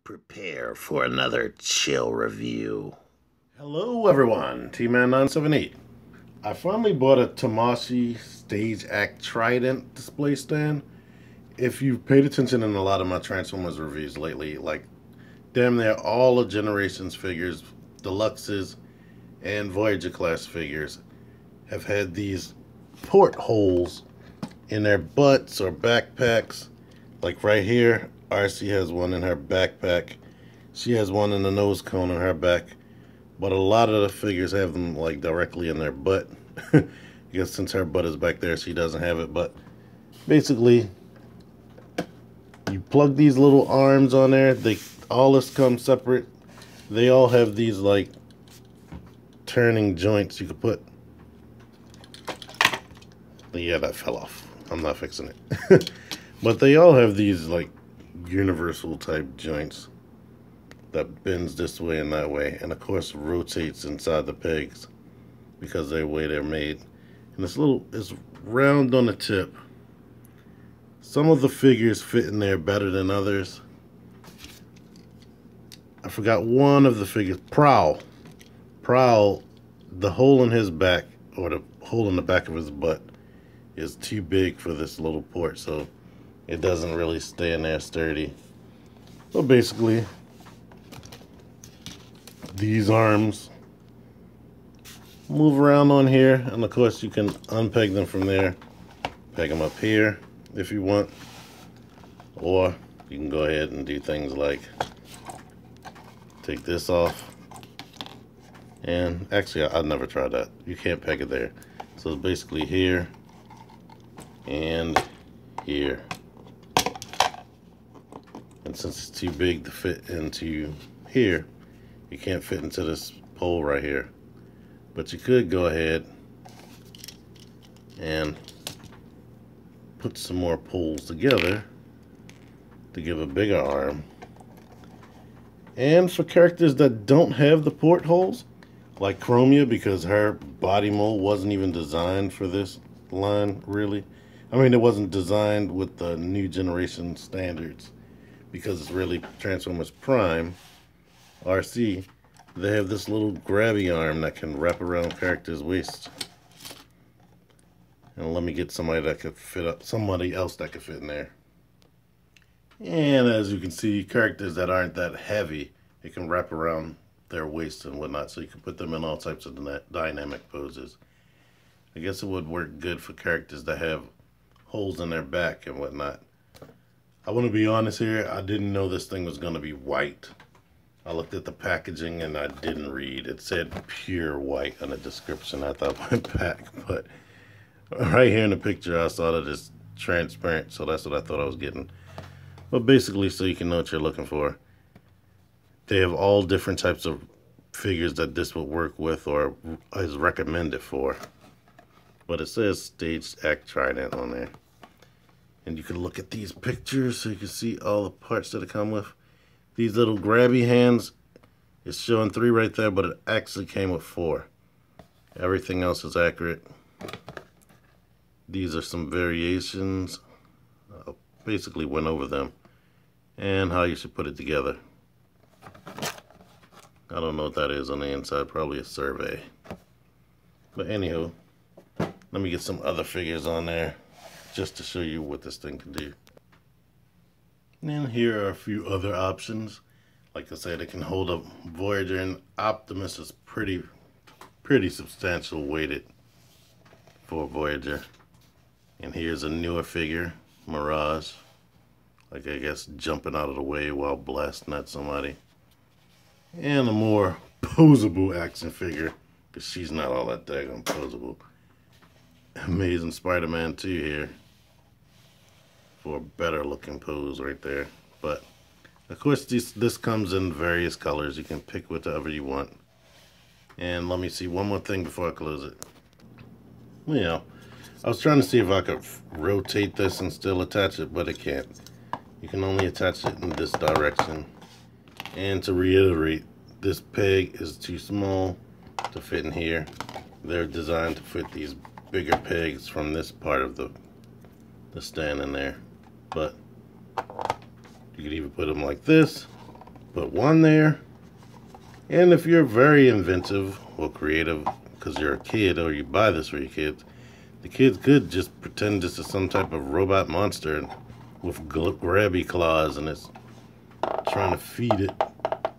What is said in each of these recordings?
Prepare for another chill review. Hello everyone, T-Man978. I finally bought a Tamashii Stage Act Trident display stand. If you've paid attention in a lot of my Transformers reviews lately, like damn near all the Generations figures, Deluxes, and Voyager class figures have had these portholes in their butts or backpacks. Like right here, RC has one in her backpack. She has one in the nose cone on her back. But a lot of the figures have them like directly in their butt. I guess since her butt is back there, she doesn't have it. But basically, you plug these little arms on there. All this comes separate. They all have these like turning joints you could put. Yeah, that fell off. I'm not fixing it. But they all have these like universal type joints that bends this way and that way, and of course rotates inside the pegs because of the way they're made. And it's round on the tip. Some of the figures fit in there better than others. I forgot one of the figures. Prowl, the hole in his back, or the hole in the back of his butt, is too big for this little port, so it doesn't really stay in there sturdy. So basically, these arms move around on here, and of course you can unpeg them from there, peg them up here if you want, or you can go ahead and do things like take this off. And actually, I've never tried that. You can't peg it there. So it's basically here and here. And since it's too big to fit into here, you can't fit into this pole right here. But you could go ahead and put some more poles together to give a bigger arm. And for characters that don't have the portholes, like Chromia, because her body mold wasn't even designed for this line, really. I mean, it wasn't designed with the new generation standards, because it's really Transformers Prime, RC. They have this little grabby arm that can wrap around characters' waist. And let me get somebody that could fit up, somebody else that could fit in there. And as you can see, characters that aren't that heavy, it can wrap around their waist and whatnot, so you can put them in all types of dynamic poses. I guess it would work good for characters that have holes in their back and whatnot. I want to be honest here, I didn't know this thing was going to be white. I looked at the packaging and I didn't read. It said pure white on the description. I thought it went back, but right here in the picture I saw that it's transparent, so that's what I thought I was getting. But basically, so you can know what you're looking for, they have all different types of figures that this would work with or is recommended for. But it says Stage Act Trident on there. And you can look at these pictures so you can see all the parts that it come with. These little grabby hands, it's showing 3 right there, but it actually came with 4. Everything else is accurate. These are some variations. I basically went over them and how you should put it together. I don't know what that is on the inside, probably a survey. But anywho, let me get some other figures on there just to show you what this thing can do. And here are a few other options. Like I said, it can hold up Voyager, and Optimus is pretty substantial weighted for Voyager. And here's a newer figure, Mirage. Like, I guess jumping out of the way while blasting at somebody. And a more posable action figure, because she's not all that daggone posable. Amazing Spider-Man 2 here for a better looking pose right there. But of course this comes in various colors. You can pick whatever you want. And let me see one more thing before I close it. You know, I was trying to see if I could rotate this and still attach it, but it can't. You can only attach it in this direction. And to reiterate, this peg is too small to fit in here. They're designed to fit these bigger pegs from this part of the stand in there. But you could even put them like this, put one there. And if you're very inventive or creative, because you're a kid or you buy this for your kids, the kids could just pretend this is some type of robot monster with grabby claws, and it's trying to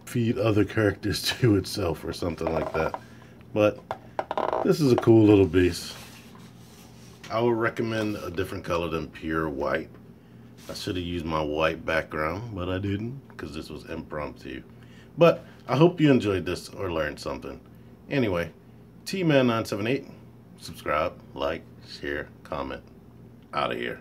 feed other characters to itself or something like that. But this is a cool little beast. I would recommend a different color than pure white. I should have used my white background, but I didn't because this was impromptu. But I hope you enjoyed this or learned something. Anyway, T-Man978, subscribe, like, share, comment. Out of here.